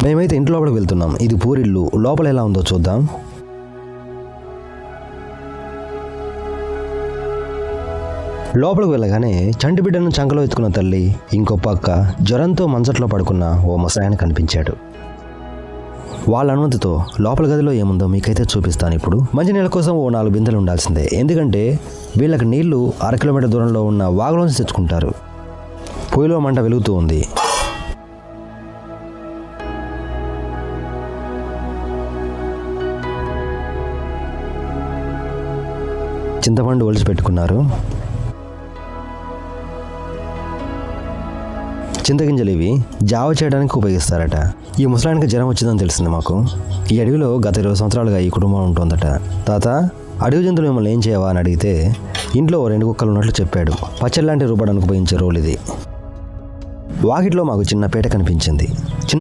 మేమైతే ఇంటి లోపలికి వెళ్తున్నాం. ఇది పూరిల్లు. లోపల ఎలా ఉందో చూద్దాం. లోపలికి వెళ్ళగానే చంటి బిడ్డను చంకలో ఎత్తుకున్న తల్లి, ఇంకో పక్క జ్వరంతో మంచట్లో పడుకున్న ఓ ముసలాయన కనిపించాడు. వాళ్ళ అనుమతితో లోపల గదిలో ఏముందో మీకైతే చూపిస్తాను. ఇప్పుడు మంచినీళ్ళ కోసం ఓ 4 బిందెలు ఉండాల్సిందే. ఎందుకంటే వీళ్ళకి నీళ్లు 1/2 కిలోమీటర్ దూరంలో ఉన్న వాగులోంచి తెచ్చుకుంటారు. పొయ్యిలో మంట వెలుగుతూ ఉంది. చింతపండు ఒలిచి పెట్టుకున్నారు. చింతగింజలు ఇవి జావ చేయడానికి ఉపయోగిస్తారట. ఈ ముసలానికి జ్వరం వచ్చిందని తెలిసింది మాకు. ఈ అడవిలో గత 20 సంవత్సరాలుగా ఈ కుటుంబం ఉంటుందట. తాత, అడవి జంతువులు మిమ్మల్ని ఏం చేయవా అని అడిగితే ఇంట్లో 2 కుక్కలు ఉన్నట్లు చెప్పాడు. పచ్చడి లాంటి రూపడానికి ఉపయోగించే రోల్ ఇది. వాకిట్లో మాకు చిన్న పేట కనిపించింది.